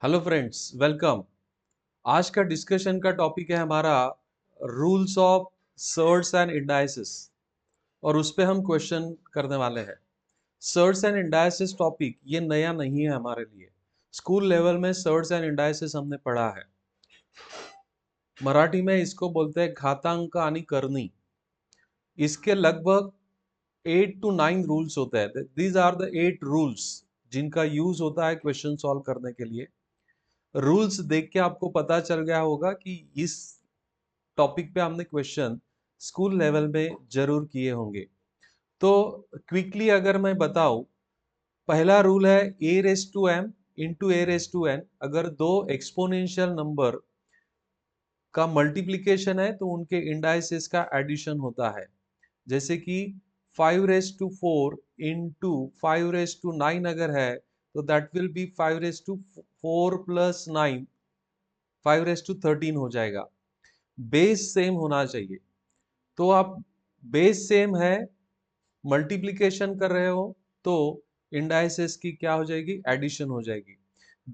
Hello friends, welcome. आज का discussion का टॉपिक है हमारा rules of shirts and indices और उस पे हम क्वेश्चन करने वाले हैं। सर्ट्स एंड इंडाइसिस टॉपिक ये नया नहीं है हमारे लिए। स्कूल लेवल में सर्ट्स एंड इंडाइसिस हमने पढ़ा है। मराठी में इसको बोलते हैं घातांक आणि करनी। इसके लगभग 8 to 9 रूल्स होते हैं। दीज आर द 8 रूल्स जिनका यूज होता है क्वेश्चन सॉल्व करने के लिए। रूल्स देख के आपको पता चल गया होगा कि इस टॉपिक पे हमने क्वेश्चन स्कूल लेवल में जरूर किए होंगे। तो क्विकली अगर मैं बताऊं, पहला रूल है A raise to M into A raise to N. अगर दो एक्सपोनेंशियल नंबर का मल्टीप्लीकेशन है तो उनके इंडाइसेस का एडिशन होता है। जैसे कि 5 raise to 4 into 5 raise to 9 अगर है तो that will be 5 raise to 4 plus 9, 5 raise to 13 हो जाएगा। बेस सेम होना चाहिए। तो आप बेस सेम है, मल्टीप्लिकेशन कर रहे हो तो इंडाइसेस की क्या हो जाएगी, एडिशन हो जाएगी।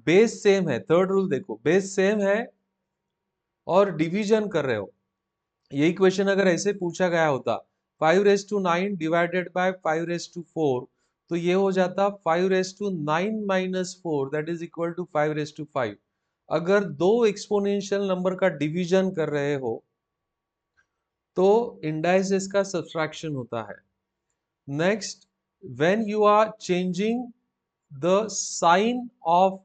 बेस सेम है, थर्ड रूल देखो, बेस सेम है और डिवीजन कर रहे हो। यही क्वेश्चन अगर ऐसे पूछा गया होता 5 raise to 9 divided by 5 raise to 4, तो ये हो जाता 5 raise to 9 - 4 that is equal to 5 raise to 5। अगर दो एक्सपोनेंशियल नंबर का डिवीजन कर रहे हो तो इंडाइसेस का सब्सट्रैक्शन होता है। Next, when you are changing the sign of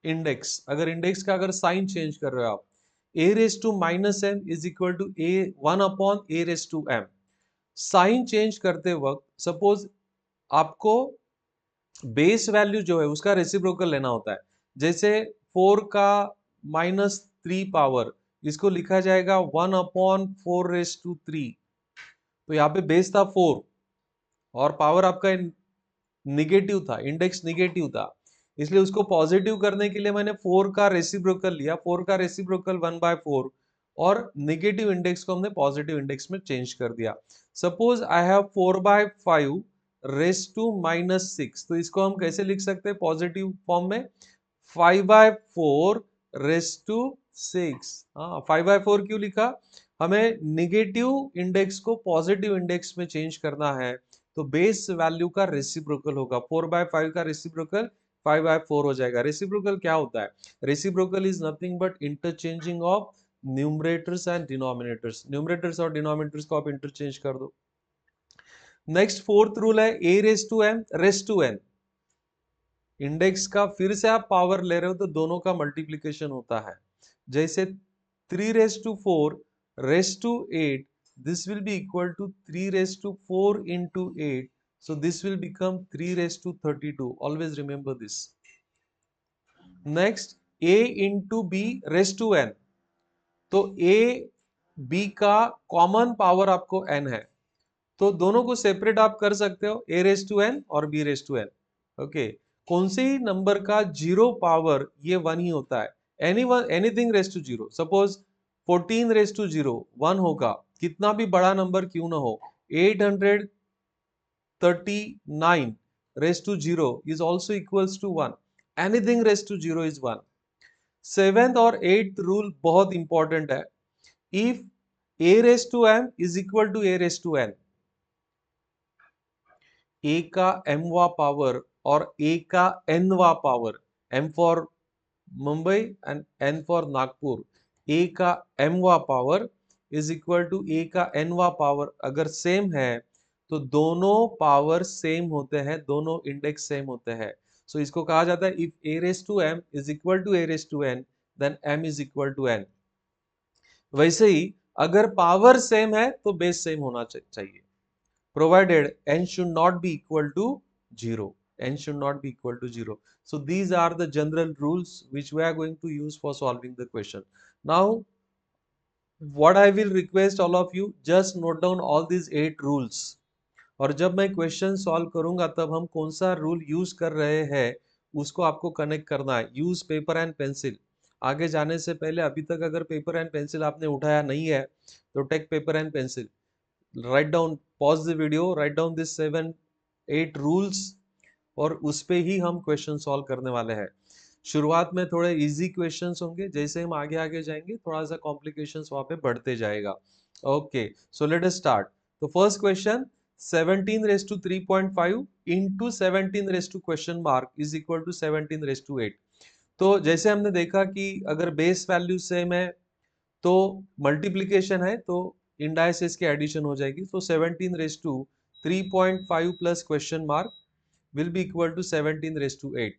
index, अगर इंडेक्स का अगर साइन चेंज कर रहे हो आप, a raise to minus M is equal to A 1/a raise to m। Sign change करते वक्त सपोज आपको बेस वैल्यू जो है उसका रेसिप्रोकल लेना होता है। जैसे 4 का -3 पावर, इसको लिखा जाएगा 1/4 रेस टू 3। तो यहाँ पे बेस था 4 और पावर आपका निगेटिव था, इंडेक्स निगेटिव था, इसलिए उसको पॉजिटिव करने के लिए मैंने 4 का रेसिप्रोकल लिया। 4 का रेसिप्रोकल 1/4 और निगेटिव इंडेक्स को हमने पॉजिटिव इंडेक्स में चेंज कर दिया। Suppose I have 4/5 raise to -6, तो इसको हम कैसे लिख सकते हैं पॉजिटिव फॉर्म में, 5/4 रेस टू 6। हाँ, 5/4 क्यों लिखा, हमें निगेटिव इंडेक्स को पॉजिटिव इंडेक्स में चेंज करना है। तो बेस वैल्यू का रेसिप्रोकल होगा, 4/5 का रेसिप्रोकल 5/4 हो जाएगा। रेसिप्रोकल क्या होता है, reciprocal is nothing but interchanging of numerators and denominators. Numerators और डिनोमिनेटर्स को आप इंटरचेंज कर दो। नेक्स्ट फोर्थ रूल है A raise to M raise to N. Index का फिर से आप पावर ले रहे हो तो दोनों का मल्टीप्लीकेशन होता है। जैसे 3/4 raise to 8, this will be equal to 3/4 into 8, so this will become 3/32. Always remember this. Next, a into b raise to n। तो a b का कॉमन पावर आपको n है, तो दोनों को सेपरेट आप कर सकते हो, a रेस टू n और b raise to n। Okay, कौन से ही नंबर का जीरो पावर ये 1 ही होता है। Anything raise to zero, suppose 14/0 1 होगा, कितना भी बड़ा नंबर क्यों ना हो। 839/0 is also equals to 1। Anything raise to zero is 1। Seventh और एट्थ रूल बहुत इंपॉर्टेंट है। If a raise to m is equal to a raise to n, a का mवा पावर और a का nवा power, m for Mumbai and n for Nagpur, a का mवा power is equal to a का nवा पावर अगर सेम है तो दोनों पावर सेम होते हैं, दोनों इंडेक्स सेम होते हैं। सो इसको कहा जाता है if a raise to m is equal to a raise to n then m is equal to n। वैसे ही अगर पावर सेम है तो बेस सेम होना चाहिए, provided n should not be equal to 0, n should not be equal to 0. So these are the general rules which we are going to use for solving the question. Now what I will request all of you, just note down all these 8 rules, और जब मैं question solve करूंगा तब हम कौन सा rule use कर रहे हैं उसको आपको कनेक्ट करना है। Use paper and pencil. आगे जाने से पहले अभी तक अगर पेपर एंड पेंसिल आपने उठाया नहीं है तो take paper and pencil, write down, pause the video, write down this 7 8 rules और उस पे ही हम क्वेश्चन सॉल्व करने वाले हैं। शुरुआत में थोड़े इजी क्वेश्चंस होंगे, जैसे हम आगे आगे जाएंगे थोड़ा सा कॉम्प्लिकेशंस वहां पे बढ़ते जाएगा। Okay, so let us start. तो first question, 17 raise to 3.5 into 17 raise to question mark is equal to 17 raise to 8। तो जैसे हमने देखा कि अगर बेस वैल्यू सेम है तो मल्टीप्लीकेशन है तो इंडाइसेस की एडिशन हो जाएगी। तो 17 raise to 3.5 plus question mark will be equal to 17 raise to 8।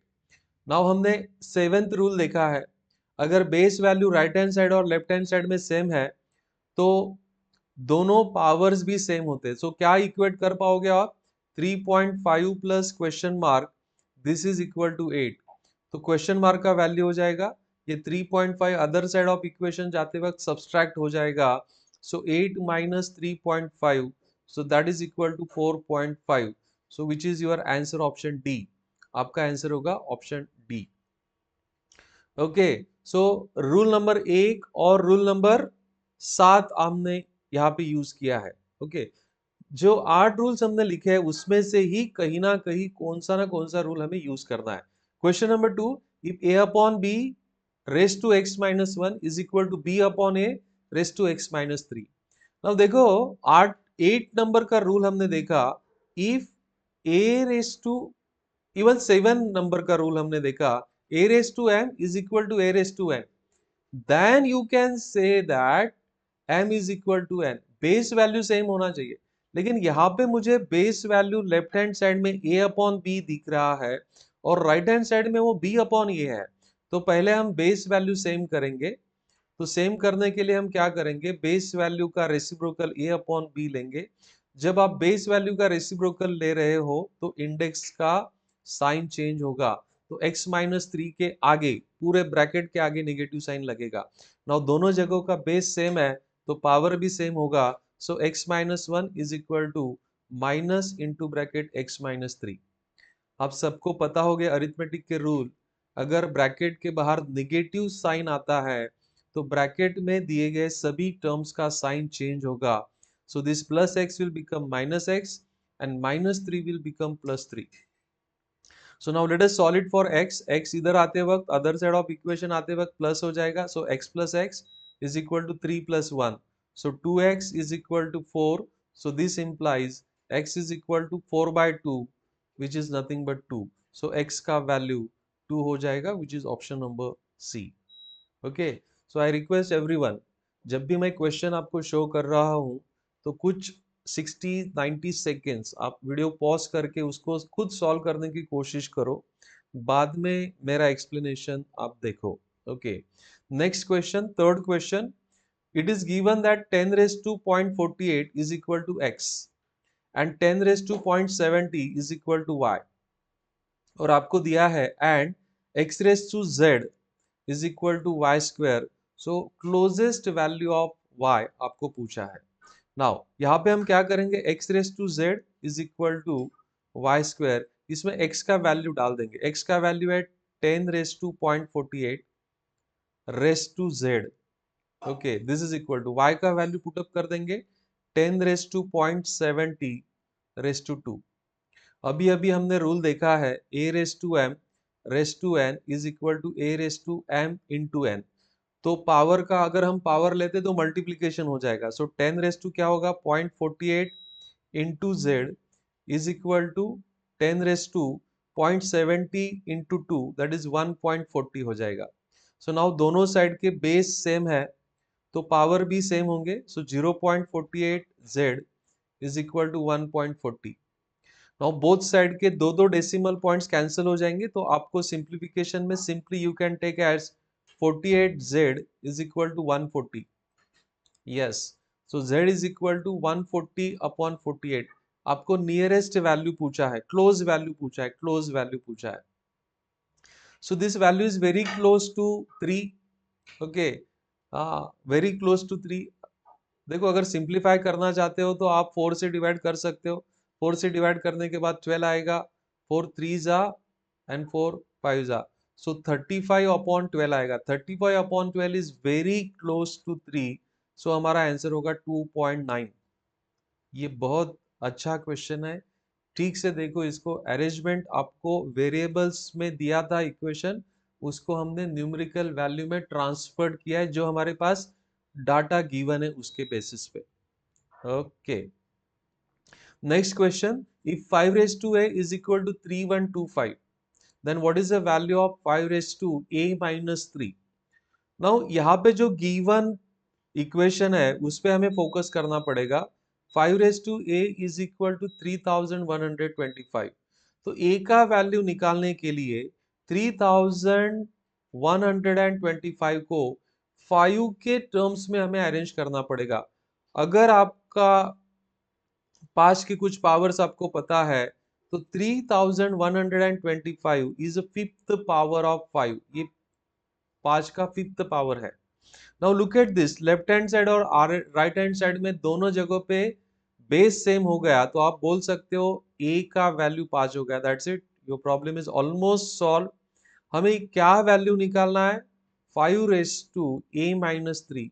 Now हमने सेवेंथ रूल देखा है, अगर base value right hand side और लेफ्ट हैंड साइड में सेम है तो दोनों पावर्स भी सेम होते हैं। सो क्या इक्वेट कर पाओगे आप? 3.5 plus question mark this is equal to 8। तो क्वेश्चन मार्क का वैल्यू हो जाएगा ये 3.5, अदर साइड ऑफ इक्वेशन जाते वक्त सब्सट्रैक्ट हो जाएगा। So 8 minus 3.5, so that is equal to 4.5। So which is your answer? Option D. आपका आंसर होगा option D. Okay, so rule number 1 और रूल नंबर 7 हमने यहाँ पे यूज किया है। ओके, जो 8 रूल्स हमने लिखे हैं उसमें से ही कहीं ना कहीं कौन सा रूल हमें यूज करना है। Question number 2, if a upon b raise to x minus 1 is equal to b upon a raise to x minus 3। अब देखो 8 नंबर का रूल हमने देखा, if a raise to, even 7 number का रूल हमने देखा, a raise to m is equal to a raise to n, then you can say that m is equal to n। Base value same होना चाहिए, लेकिन यहाँ पे मुझे base value left hand side में a अपॉन बी दिख रहा है और राइट हैंड साइड में वो b अपॉन ए है। तो पहले हम बेस वैल्यू सेम करेंगे। तो सेम करने के लिए हम क्या करेंगे, बेस वैल्यू का रेसिप्रोकल a अपॉन बी लेंगे। जब आप बेस वैल्यू का रेसिप्रोकल ले रहे हो तो इंडेक्स का साइन चेंज होगा। तो x माइनस 3 के आगे, पूरे ब्रैकेट के आगे नेगेटिव साइन लगेगा। नाउ दोनों जगहों का बेस सेम है तो पावर भी सेम होगा। So x minus 1 is equal to minus into bracket x minus 3। आप सबको पता हो गया अरिथमेटिक के रूल, अगर ब्रैकेट के बाहर नेगेटिव साइन आता है तो ब्रैकेट में दिए गए सभी टर्म्स का साइन चेंज होगा। So this plus x will become minus x and minus 3 will become plus 3। So now let us solve it for x। x इधर आते वक्त अदर साइड ऑफ इक्वेशन आते वक्त प्लस हो जाएगा। So x plus x is equal to 3 प्लस 1। So 2x is equal to 4। So this implies x is equal to 4 by 2 which is nothing but 2। so x का value 2 हो जाएगा which is option number C। Okay, so I request everyone, जब भी मैं question आपको show कर रहा हूं तो कुछ 60-90 सेकेंड्स आप वीडियो पॉज करके उसको खुद सॉल्व करने की कोशिश करो, बाद में मेरा एक्सप्लेनेशन आप देखो। Okay, next question, third question, it is given that 10 raised to 0.48 is equal to x and 10 raised to 0.70 is equal to y, और आपको दिया है and x raised to z is equal to y square। so closest value of y आपको पूछा है। Now यहाँ पे हम क्या करेंगे, x raised to z is equal to y square, इसमें x का वैल्यू डाल देंगे। x का वैल्यू है 10 raised to 0.48 raised to z। Okay, this is equal to y का वैल्यू पुटअप कर देंगे 10 रेस टू 0.70 रेस टू 2। अभी अभी हमने रूल देखा है a raise to m raise to n is equal to a raise to m into n। तो power का अगर हम पावर लेते तो मल्टीप्लीकेशन हो जाएगा। सो 10 रेस टू क्या होगा 0.48 into z is equal to 10 raise to 0.70 into 2 that is 1.40 हो जाएगा। सो नाउ दोनों साइड के बेस सेम है तो पावर भी सेम होंगे। So 0.48 z is equal to 1.40। Now both side के दो दो डेसिमल पॉइंट्स कैंसिल हो जाएंगे तो आपको सिंप्लीफिकेशन में simply you can take as 48z is equal to 140। Yes, so z is equal to 140 upon 48। आपको नियरेस्ट वैल्यू पूछा है, क्लोज वैल्यू पूछा है, क्लोज वैल्यू पूछा है। So this value is very close to 3। Okay, very close to 3। देखो अगर simplify करना चाहते हो तो आप 4 से डिवाइड कर सकते हो। 4 से डिवाइड करने के बाद 12 आएगा, 4 3 जा एंड 4 5 जा। सो 35 अपॉन 12 आएगा। 35 upon 12 is very close to 3। So हमारा आंसर होगा 2.9। ये बहुत अच्छा क्वेश्चन है, ठीक से देखो इसको, अरेंजमेंट आपको वेरिएबल्स में दिया था इक्वेशन, उसको हमने न्यूमेरिकल वैल्यू में ट्रांसफर किया है जो हमारे पास डाटा गिवन है उसके बेसिस पे। Okay, next question, if 5 raised to a is equal to 3125, then what is the value of 5 raised to a minus 3? Now यहाँ पे जो गिवन इक्वेशन है उस पे हमें फोकस करना पड़ेगा। 5 raised to a is equal to 3125, तो a का वैल्यू निकालने के लिए 3125 को 5 के टर्म्स में हमें अरेंज करना पड़ेगा। अगर आपका पास की कुछ पावर्स आपको पता है तो 3125 इज फिफ्थ पावर ऑफ 5, ये 5 का फिफ्थ पावर है। Now look at this, left hand side और राइट हैंड साइड में दोनों जगहों पे बेस सेम हो गया तो आप बोल सकते हो a का वैल्यू 5 हो गया। That's it, your problem is almost solve. हमें क्या वैल्यू निकालना है? 5 raised to a minus 3,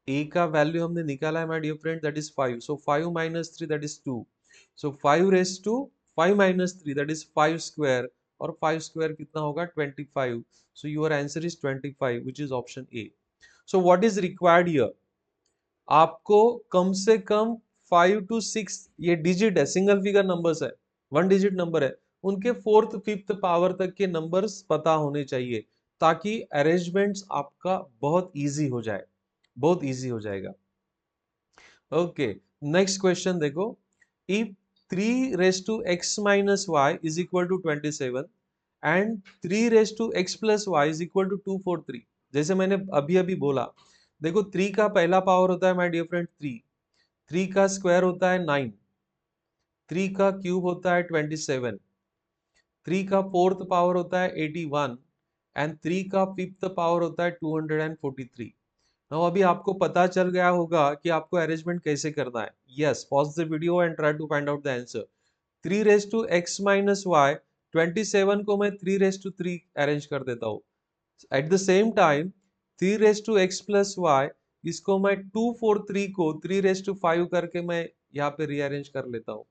a का वैल्यू हमने निकाला है my dear friend, that is 5, so 5 minus 3 that is 2, so 5 raised to 5 minus 3 that is 5 square, और 5 स्क्वायर कितना होगा? 25, so your answer is 25 which is option A. So what is required here? आपको कम से कम 5 to 6, ये digit है, single figure numbers है, 1 digit number है, उनके फोर्थ फिफ्थ पावर तक के नंबर्स पता होने चाहिए ताकि अरेंजमेंट्स आपका बहुत इजी हो जाए, बहुत इजी हो जाएगा। ओके, नेक्स्ट क्वेश्चन देखो, if 3 raised to x minus y is equal to 27 and 3 raised to x plus y is equal to 243, जैसे मैंने अभी अभी बोला, देखो 3 का पहला पावर होता है माय डियर फ्रेंड 3, 3 का स्क्वायर होता है 9, 3 का क्यूब होता है 27, 3 का फोर्थ पावर होता है 81 एंड 3 का फिफ्थ पावर होता है 243। नाउ अभी आपको पता चल गया होगा कि आपको अरेंजमेंट कैसे करना है। Yes, pause the video and try to find out the answer. 3 raised to x minus y, 27 को मैं 3 raised to 3 अरेंज कर देता हूँ। At the same time 3 raised to x plus y, इसको मैं 243 को 3 raised to 5 करके मैं यहाँ पे रीअरेंज कर लेता हूँ।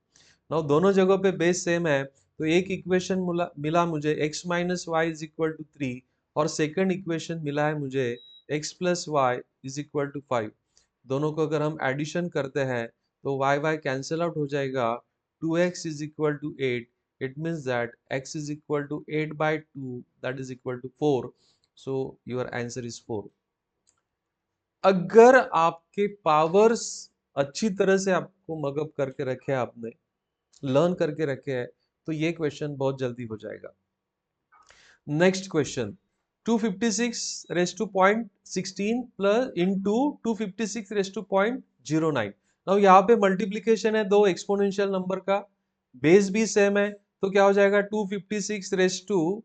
नाउ दोनों जगहों पे बेस सेम है तो एक इक्वेशन मिला मुझे x minus y is equal to 3, और सेकंड इक्वेशन मिला है मुझे x plus y is equal to 5। दोनों को अगर हम एडिशन करते हैं तो y कैंसिल आउट हो जाएगा, 2x is equal to 8, it means that x is equal to 8 by 2 that is equal to 4, so your answer is 4। अगर आपके पावर्स अच्छी तरह से आपको मगअप करके रखे आपने, लर्न करके रखे हैं, तो ये क्वेश्चन बहुत जल्दी हो जाएगा। Next question, 256 raise to 0.16 plus into 256 raise to 0.09। Now यहाँ पे मल्टीप्लीकेशन है दो एक्सपोनेंशियल नंबर का, बेस भी सेम है, तो क्या हो जाएगा? 256 रेस टू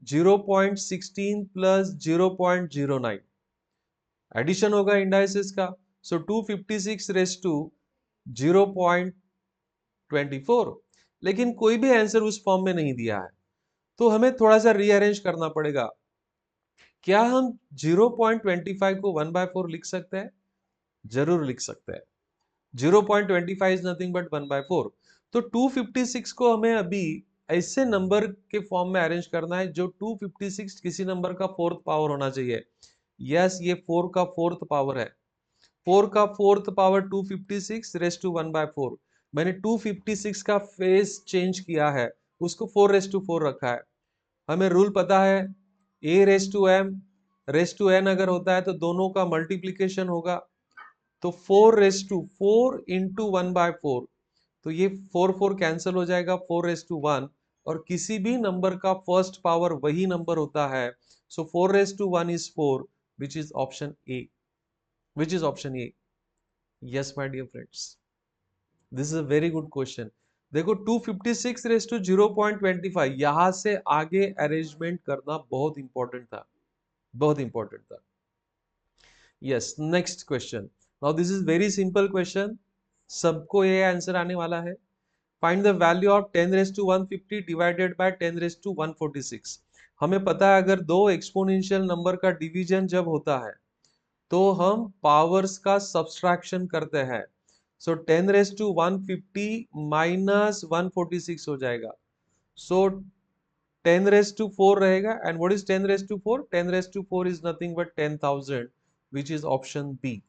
0.16 प्लस 0.09, एडिशन होगा इंडाइसेस का, सो 256 रेस टू 0.24, लेकिन कोई भी आंसर उस फॉर्म में नहीं दिया है तो हमें थोड़ा सा रीअरेंज करना पड़ेगा। क्या हम 0.25 को 1/4 लिख सकते हैं? जरूर लिख सकते हैं। 0.25 इज नथिंग बट 1/4, तो 256 को हमें अभी ऐसे नंबर के फॉर्म में अरेंज करना है जो 256 किसी नंबर का फोर्थ पावर होना चाहिए। यस, ये 4 का फोर्थ पावर है, 4 का फोर्थ पावर 256 रेस टू 1/4। मैंने 256 का फेस चेंज किया है, उसको 4 रेस टू 4 रखा है। हमें रूल पता है, a raise to m raise to n अगर होता है तो दोनों का मल्टीप्लीकेशन होगा, तो 4 रेस टू 4 इंटू 1/4, तो ये 4 4 कैंसिल हो जाएगा, 4 रेस टू 1, और किसी भी नंबर का फर्स्ट पावर वही नंबर होता है, so 4 raise to 1 is 4 which is option A, which is option A. Yes my dear friends, this is a very good question. देखो 256 रेस टू 0.25, यहां से आगे अरेंजमेंट करना बहुत इंपॉर्टेंट था, बहुत इंपॉर्टेंट था। Yes, next question, now this is very simple question, सबको ये आंसर आने वाला है। Find the value of 10 raise to 150 divided by 10 raise to 146। हमें पता है अगर दो एक्सपोनेंशियल नंबर का डिवीजन जब होता है तो हम पावर्स का सब्सट्रैक्शन करते हैं। सो 10⁻150 माइनस 146 हो जाएगा. सो 10⁻4 रहेगा. And what is 10⁻4? 10⁻4 is nothing but 10,000, which is option B.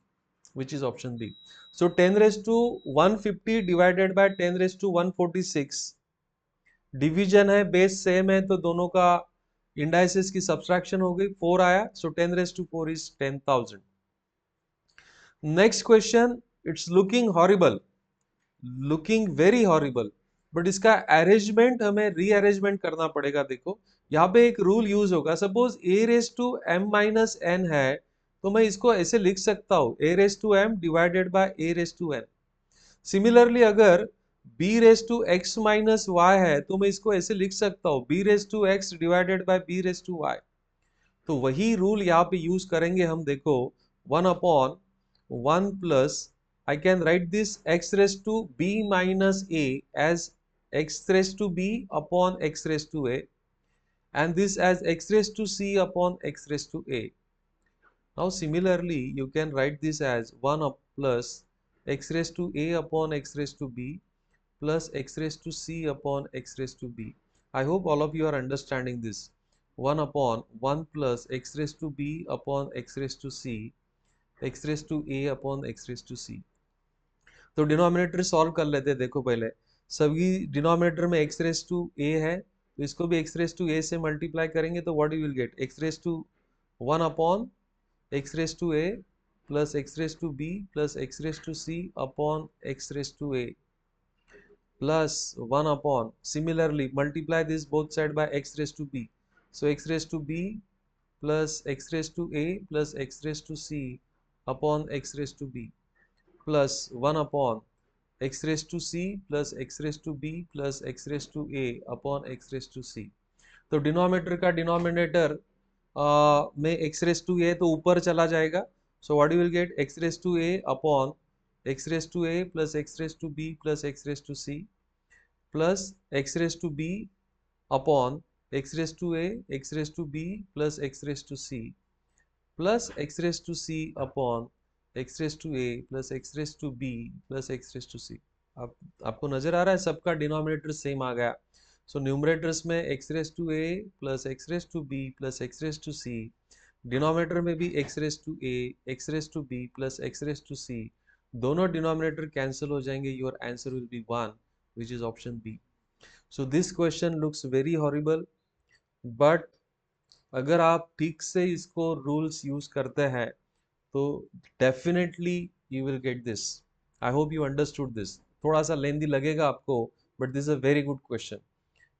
which is option B. So 10⁻150 divided by 10⁻146, division है, बेस सेम है, तो दोनों का इंडाइसेस की सब्सट्रैक्शन हो गई, 4 आया. सो 10⁻4 is 10,000. Next question, it's looking horrible, looking very horrible, but इसका अरेंजमेंट हमें रीअरेंजमेंट करना पड़ेगा. देखो यहाँ पे एक रूल यूज होगा. सपोज a⁻m−n है, तो मैं इसको ऐसे लिख सकता हूं, a⁻m divided by a⁻n. Similarly अगर b⁻x−y है, तो मैं इसको ऐसे लिख सकता हूं, b⁻x डिवाइडेड बाय b⁻y. तो वही रूल यहाँ पे यूज करेंगे हम. देखो 1/1 plus, I can write this x⁻b−a as x⁻b upon x⁻a, and this as x⁻c upon x⁻a. Now similarly you can write this as 1 plus x⁻a upon x⁻b plus x⁻c upon x⁻b. I hope all of you are understanding this. 1/1 plus x⁻b upon x⁻c, x⁻a upon x⁻c. तो denominator solve कर लेते हैं. देखो पहले सभी denominator में x⁻a है, तो इसको भी x⁻a से मल्टीप्लाई करेंगे, तो what you will get, x⁻1 upon x⁻a plus x⁻b plus x⁻c upon x⁻a plus 1 upon, similarly multiply this both side by x⁻b, so x⁻b plus x⁻a plus x⁻c upon x⁻b plus 1 upon x⁻c plus x⁻b plus x⁻a upon x⁻c. तो denominator का denominator में x⁻a तो ऊपर चला जाएगा. So what you will get, x⁻a upon x⁻a plus x⁻b plus x⁻c plus x⁻b upon x⁻a x⁻b plus x⁻c plus x⁻c upon x⁻a plus x⁻b plus x⁻c. आपको नजर आ रहा है सबका डिनोमिनेटर सेम आ गया. सो न्यूमरेटर्स में x⁻a plus x⁻b plus x⁻c, denominator में भी x⁻a x⁻b plus x⁻c, दोनों डिनोमिनेटर कैंसिल हो जाएंगे. Your answer will be 1, which is option B. So this question looks very horrible, but अगर आप ठीक से इसको रूल्स यूज करते हैं तो definitely you will get this. I hope you understood this. थोड़ा सा लेंदी लगेगा आपको, but this is a very good question.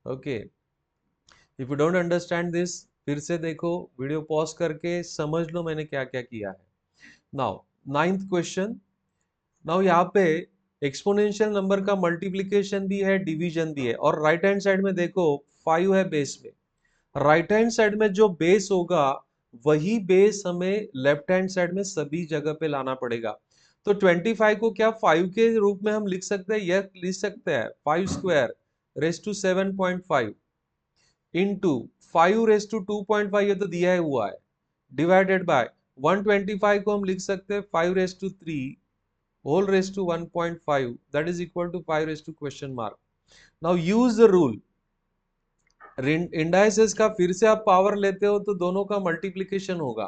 Okay, if you don't understand this, फिर से देखो, वीडियो पॉज करके समझ लो मैंने क्या क्या किया है. Now 9th question. नाउ यहाँ पे एक्सपोनेंशियल नंबर का मल्टीप्लीकेशन भी है, डिवीजन भी है, और राइट हैंड साइड में देखो 5 है बेस में. राइट हैंड साइड में जो बेस होगा वही बेस हमें लेफ्ट हैंड साइड में सभी जगह पे लाना पड़ेगा. तो 25 को क्या 5 के रूप में हम लिख सकते हैं? यह लिख सकते हैं 5 square raise to 7.5 into 5 raise to 2.5, ये तो दिया हुआ है, डिवाइडेड बाय 125 को हम लिख सकते हैं 5 raise to 3 whole raise to 1.5, that is equal to 5 raise to question mark. Now use the rule. Indices का फिर से आप पावर लेते हो तो दोनों का मल्टीप्लीकेशन होगा.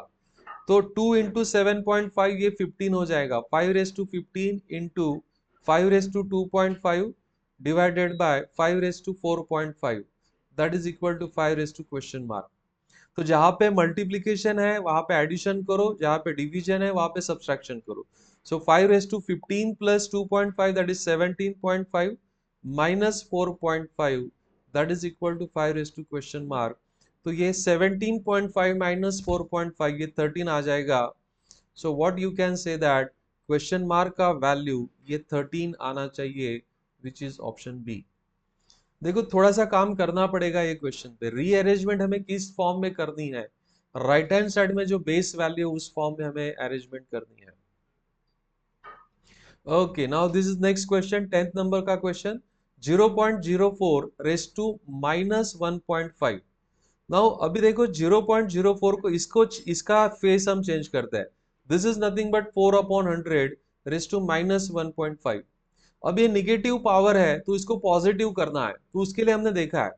तो 2 इंटू 7.5 ये 15 हो जाएगा. 5 raise to 15 into 5 raise to 2.5 divided by 5 raise to 4.5, that is equal to 5 raise to question mark. तो जहां पे मल्टीप्लीकेशन है वहां पे एडिशन करो, जहां पे डिवीजन है वहां पे सब्सट्रैक्शन करो. So 5 raise to 15 plus 2.5 that is 17.5 minus 4.5, that is equal to 5 raise to question mark. तो ये 17.5 माइनस 4.5 ये 13 आ जाएगा. So what you can say that question mark का वैल्यू ये 13 आना चाहिए, विच इज ऑप्शन बी. देखो थोड़ा सा काम करना पड़ेगा ये क्वेश्चन पे. रीअरेंजमेंट हमें किस फॉर्म में करनी है? राइट हैंड साइड में जो बेस वैल्यू उस फॉर्म में हमें अरेंजमेंट करनी है. Okay, now this is next question, 10th number का question. 0.04 raise to minus 1.5. Now अभी देखो 0.04 को इसका फेस हम चेंज करते हैं. This is nothing but 4/100 raise to minus 1.5। अब ये निगेटिव पावर है तो इसको पॉजिटिव करना है, तो उसके लिए हमने देखा है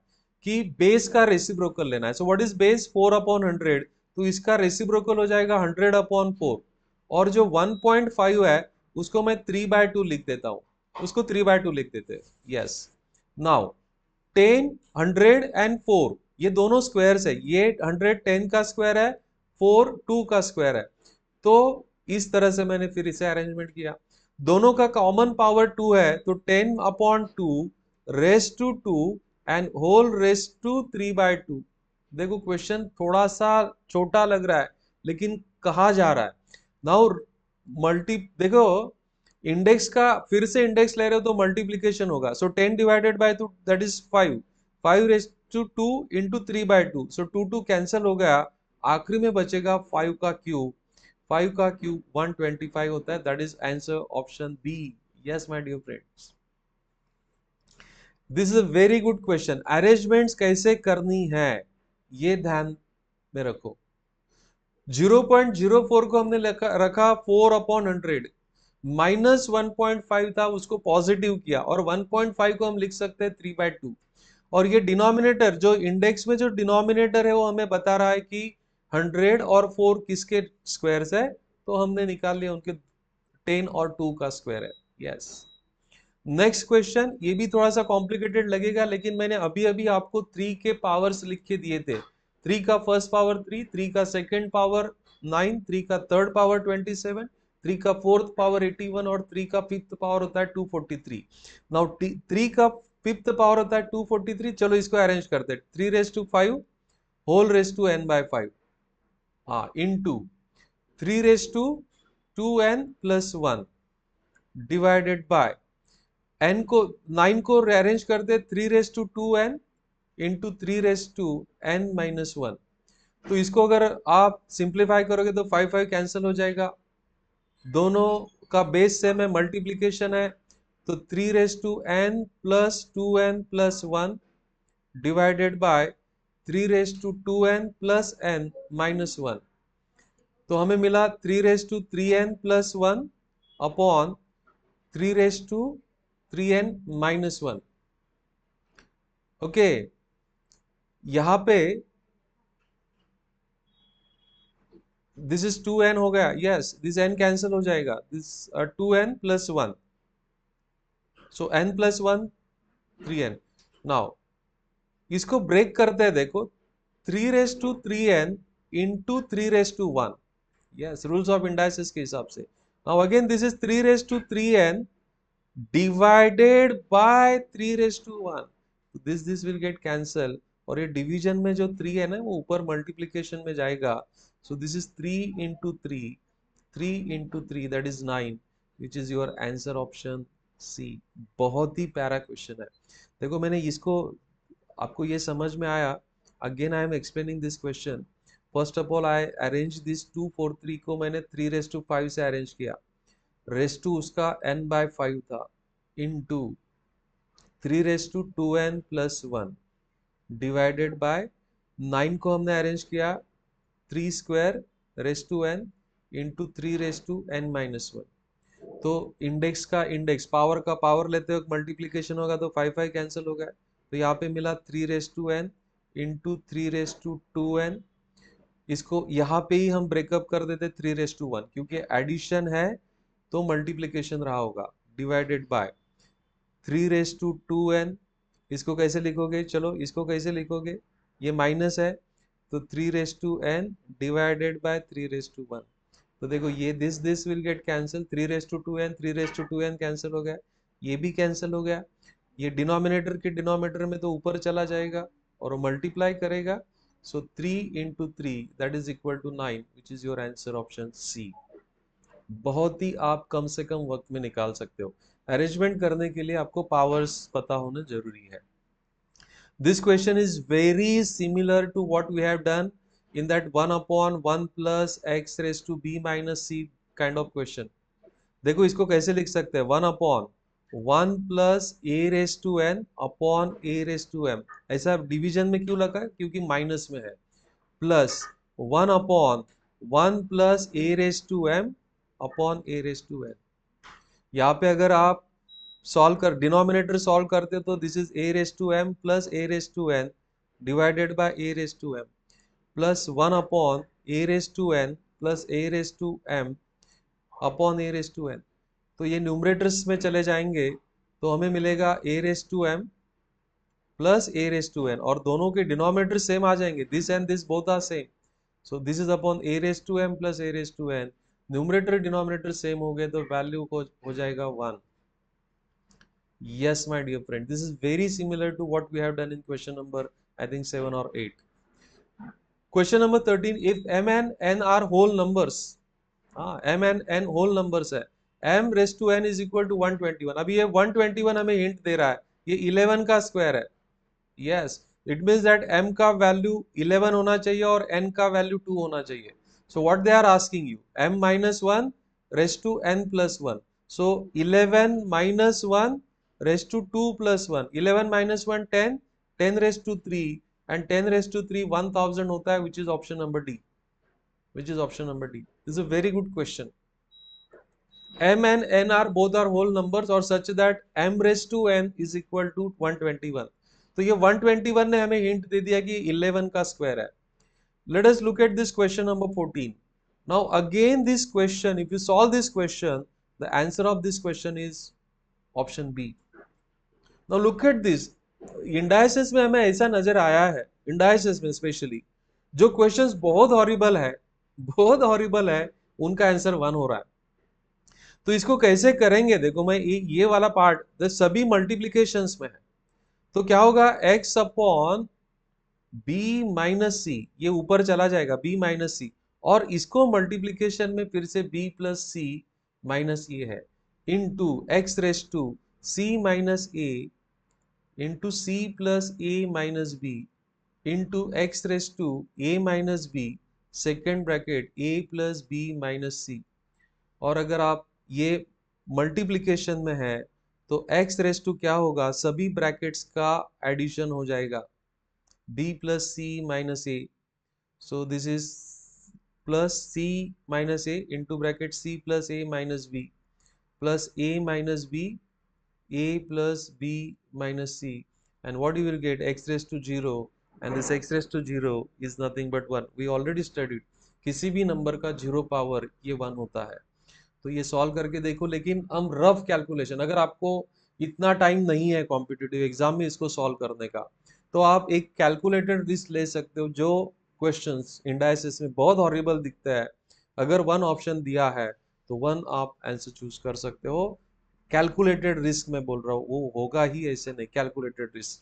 कि बेस का रेसिप्रोकल लेना है। सो व्हाट इज बेस? 4/100, तो इसका रेसिप्रोकल हो जाएगा 100/4, और जो 1.5 है उसको मैं 3/2 लिख देता हूं, उसको 3/2 लिख देते हैं। यस, नाउ 10, 100 एंड 4 ये दोनों स्क्वायर्स है, ये 100 10 का स्क्वायर है, 4 2 का स्क्वायर है। तो इस तरह से मैंने फिर इसे अरेंजमेंट किया। दोनों का कॉमन पावर 2 है, तो 10/2 raise to 2 and whole raise to 3/2। देखो क्वेश्चन थोड़ा सा छोटा लग रहा है लेकिन कहा जा रहा है। नाउ मल्टी देखो, इंडेक्स का फिर से इंडेक्स ले रहे हो तो मल्टीप्लीकेशन होगा। So 10 divided by 2 that is 5, 5 raise to 2 into 3/2। So 2 cancel हो गया, आखिरी में बचेगा 5 का क्यूब। 5 का क्यूब 125 होता है, that is answer option B. Yes my dear friends, this is a very good question. Arrangements कैसे करनी है ये ध्यान में रखो। 0.04 को हमने रखा 4/100, -1.5 था उसको पॉजिटिव किया, और 1.5 को हम लिख सकते हैं 3/2। और ये डिनोमिनेटर जो इंडेक्स में जो डिनोमिनेटर है वो हमें बता रहा है कि 100 और 4 किसके स्क्वायर्स है, तो हमने निकाल लिया उनके 10 और 2 का स्क्वायर है। यस, नेक्स्ट क्वेश्चन, ये भी थोड़ा सा कॉम्प्लिकेटेड लगेगा लेकिन मैंने अभी अभी आपको 3 के पावर्स लिख के दिए थे। 3 का फर्स्ट पावर 3, 3 का सेकंड पावर 9, 3 का थर्ड पावर 27, 3 का फोर्थ पावर 81 और 3 का फिफ्थ पावर होता है 243। नाउ 3 का फिफ्थ पावर होता है 243। चलो इसको अरेंज करते हैं। 3⁵ whole raise to n by 5, हाँ, into 3⁵2n+1 divided by n को 9 को अरेंज करते 3⁵2n इंटू 3⁵n-1। तो इसको अगर आप सिंप्लीफाई करोगे तो 5 5 कैंसिल हो जाएगा। दोनों का बेस सेम है, मल्टीप्लीकेशन है, तो 3⁵n+2n+1 डिवाइडेड बाय 3⁵2n+n-1। तो हमें मिला 3⁵3n+1 अपॉन 3⁵3n-1। ओके, यहां पे दिस इज 2n हो गया। यस, दिस n कैंसिल हो जाएगा, this 2n+1, so n+1 3n। Now इसको ब्रेक करते हैं, देखो 3⁵3n into 3⁵1। Yes, rules of indices के हिसाब से। Now again this is 3⁵3n divided by 3⁵1। This will get cancel, और ये डिवीजन में जो 3 है ना वो ऊपर मल्टीप्लीकेशन में जाएगा। So this is 3 into 3, 3 into 3 that is 9, which is your answer option C. बहुत ही प्यारा क्वेश्चन है। देखो मैंने इसको, आपको ये समझ में आया? Again I am explaining this question. First of all I arrange this 243 को मैंने 3⁵5 से अरेंज किया, रेस टू उसका n/5 था, इंटू 3⁵2n+1 डिवाइडेड बाय 9 को हमने अरेंज किया 3 square raise to n into 3⁵n-1। तो इंडेक्स का इंडेक्स, पावर का पावर लेते हो मल्टीप्लीकेशन होगा तो 5 5 कैंसिल हो गया। तो यहाँ पे मिला 3⁵n इंटू 3⁵2n। इसको यहाँ पे ही हम ब्रेकअप कर देते 3⁵1, क्योंकि एडिशन है तो मल्टीप्लीकेशन रहा होगा, डिवाइडेड बाय 3⁵2n। इसको कैसे लिखोगे? चलो इसको कैसे लिखोगे, ये माइनस है तो 3⁵n डिवाइडेड बाय 3⁵1। तो देखो ये this will get cancel, 3⁵2n 3⁵2n cancel हो गया, ये भी कैंसिल हो गया। ये डिनोमिनेटर के डिनोमिनेटर में तो ऊपर चला जाएगा और मल्टीप्लाई करेगा। So 3 into 3 that is equal to 9, which is your answer option C. बहुत ही आप कम से कम वक्त में निकाल सकते हो। अरेंजमेंट करने के लिए आपको पावर्स पता होना जरूरी है। This question is very similar to what we have done in that 1/1 plus x raised to b minus c kind of question. देखो इसको कैसे लिख सकते हैं, 1/1 plus a raised to n upon a raised to m। ऐसा division में क्यों लगा है? क्योंकि माइनस में है। Plus 1/1 plus a raised to m upon a raised to n। यहाँ पे अगर आप डिनोमिनेटर सॉल्व करते तो this is a raise to m plus a raise to n divided by a raise to m plus 1 upon a raise to n plus a raise to m upon a raise to n। तो ये numerators में चले जाएंगे तो हमें मिलेगा a raise to m plus a raise to n, और दोनों के डिनोमिनेटर सेम आ जाएंगे, this and this both are same, so this is upon a raise to m plus a raise to n। Numerator denominator same हो गए तो value को हो जाएगा 1। Yes, my dear friend, this is very similar to what we have done in question number, I think 7 or 8. Question number 13, if m and n are whole numbers, m and n whole numbers है, m raised to n is equal to 121। अभी ये 121 हमें hint दे रहा है, ये 11 का square है। Yes, it means that m का वैल्यू 11 होना चाहिए और n का वैल्यू 2 होना चाहिए। So what they are asking you, m minus 1 raised to n plus 1. So 11 minus 1 raised to 2 plus 1, 11 minus 1 10, 10 raised to 3 and 10 raised to 3 1000 होता है, which is option number D, which is option number D. This is a very good question. m and n are both are whole numbers और such that m raised to n is equal to 121। तो ये 121 ने हमें hint दे दिया कि 11 का square है। Let us look at this question number 14. Now again this question, if you solve this question, the answer of this question is option B. Now look at this, indices में हमें ऐसा नजर आया है, इंडाइसिस में specially जो questions बहुत horrible है, बहुत हॉरिबल है, उनका आंसर 1 हो रहा है। तो इसको कैसे करेंगे, देखो मैं ये वाला पार्ट सभी मल्टीप्लीकेशंस में है, तो क्या होगा x अपॉन b माइनस सी, ये ऊपर चला जाएगा b माइनस सी, और इसको मल्टीप्लीकेशन में फिर से b प्लस सी माइनस ये है, into x raise to c minus a into C plus A minus B into X raise to A minus B second bracket A plus B minus C. और अगर आप ये multiplication में है तो x raise to क्या होगा, सभी ब्रैकेट्स का एडिशन हो जाएगा, b plus c minus a, so this is plus c minus a into bracket c plus A minus b plus a minus b, a plus b minus c, and what you will get, x raised to 0, and this x raised to 0 is nothing but 1। we already studied किसी भी number का 0 power ये 1 होता है। तो ये solve करके देखो, लेकिन हम रफ कैलकुलेशन, अगर आपको इतना टाइम नहीं है कॉम्पिटिटिव एग्जाम में इसको सॉल्व करने का, तो आप एक कैलकुलेटेड लिस्ट ले सकते हो। जो क्वेश्चंस इंडाइसिस में बहुत हॉरिबल दिखता है, अगर 1 ऑप्शन दिया है तो 1 आप आंसर चूज कर सकते हो। कैलकुलेटेड रिस्क में बोल रहा हूँ, वो होगा ही, ऐसे नहीं, calculated risk.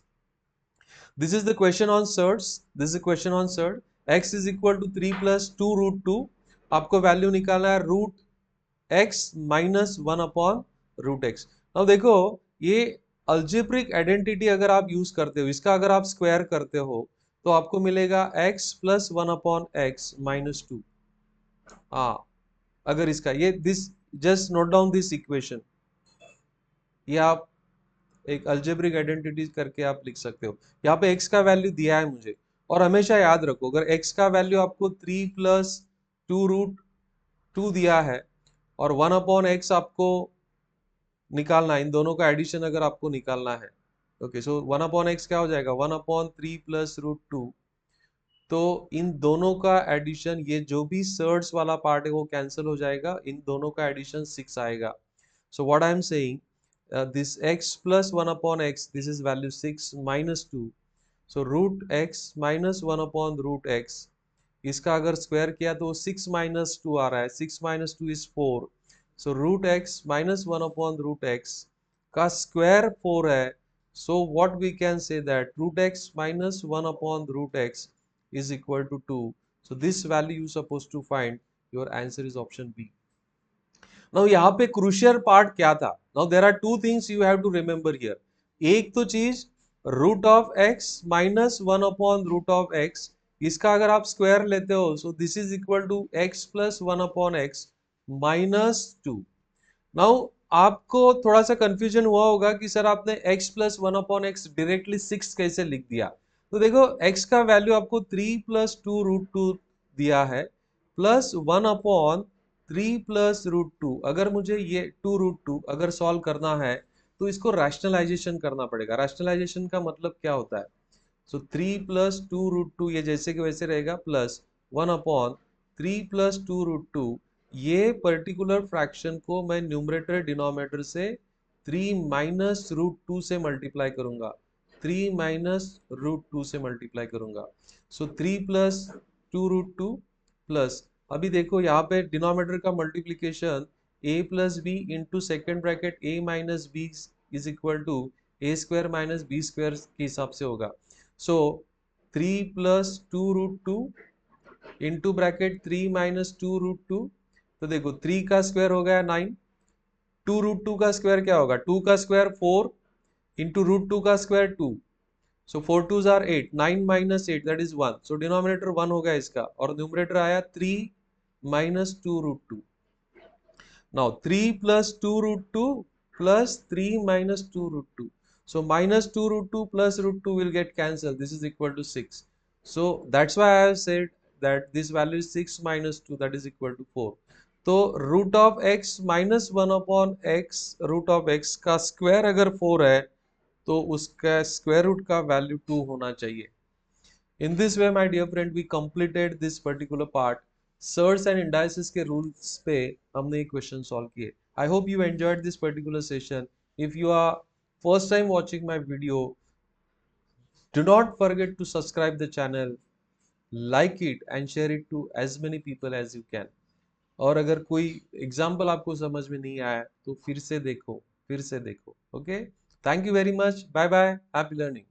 This is the question on surds, this is question on surd. x is equal to 3 plus 2 root 2, आपको वैल्यू निकालना है root x minus 1 upon root x. अब देखो ये अल्जेब्रिक आइडेंटिटी अगर आप यूज करते हो, इसका अगर आप स्क्वायर करते हो तो आपको मिलेगा x plus 1 upon x minus 2। हाँ, अगर इसका ये this, just note down this equation, ये आप एक अल्जेब्रिक आइडेंटिटी करके आप लिख सकते हो। यहाँ पे x का वैल्यू दिया है मुझे, और हमेशा याद रखो अगर x का वैल्यू आपको 3 प्लस 2 रूट 2 दिया है और 1 अपॉन एक्स आपको निकालना है, इन दोनों का एडिशन अगर आपको निकालना है, ओके, सो 1 अपॉन एक्स क्या हो जाएगा, 1 अपॉन 3 प्लस रूट 2, तो इन दोनों का एडिशन, ये जो भी सर्ड्स वाला पार्ट है वो कैंसिल हो जाएगा, इन दोनों का एडिशन 6 आएगा। So what I am saying, this x plus 1 upon x, this is value 6 minus 2, so root x minus 1 upon root x, इसका अगर स्क्वायर किया तो 6 minus 2 आ रहा है, 6 minus 2 is 4, so root x minus 1 upon root x का square 4 है, so what we can say that root x minus 1 upon root x is equal to 2, so this value you supposed to find, your answer is option B। Now यहाँ पे crucial part क्या था, now there are two things you have to remember here. एक तो चीज root of x minus 1 upon root of x, इसका अगर आप स्क्वायर लेते हो so this is equal to x plus 1 upon x minus 2। Now आपको थोड़ा सा कंफ्यूजन हुआ होगा कि सर आपने x plus 1 upon x directly 6 कैसे लिख दिया। तो देखो x का वैल्यू आपको 3 प्लस 2 रूट 2 दिया है, प्लस 1 अपॉन 3 + √2, अगर मुझे ये 2√2 अगर सॉल्व करना है तो इसको रैशनलाइजेशन करना पड़ेगा। रैशनलाइजेशन का मतलब क्या होता है? सो 3 + 2√2 ये जैसे कि वैसे रहेगा, प्लस 1/3 + 2√2। ये पर्टिकुलर फ्रैक्शन को मैं न्यूमरेटर डिनोमिनेटर से 3 - √2 से मल्टीप्लाई करूंगा, 3 - √2 से मल्टीप्लाई करूंगा। सो 3 + 2√2 प्लस, अभी देखो यहाँ पे डिनोमिनेटर का multiplication a + b into second bracket a - b is equal to a² - b² के हिसाब से होगा। सो 3 + 2√2 इंटू ब्रैकेट 3 - 2√2, तो देखो 3 का स्क्वायर हो गया 9, 2√2 का स्क्वायर क्या होगा? 2 का स्क्वायर 4 इंटू √2 का square 2, so 4 2s are 8, 9 - 8 that is 1, so denominator 1 हो गया इसका, और न्यूमरेटर आया 3 - 2√2। Now 3 + 2√2 plus 3 - 2√2. So minus 2√2 plus √2 will get cancelled. This is equal to 6. So that's why I have said that this value is 6 minus 2, that is equal to 4. तो root of x minus 1/x root of x का square अगर 4 है तो उसका square root का value 2 होना चाहिए। In this way, my dear friend, we completed this particular part. Surds and indices के रूल्स पे हमने एक क्वेश्चन सॉल्व किए। I hope you enjoyed this particular session. If you are first time watching my video, do not forget to subscribe the channel, like it and share it to as many people as you can. और अगर कोई example आपको समझ में नहीं आया तो फिर से देखो, फिर से देखो। Okay, thank you very much, bye bye, happy learning.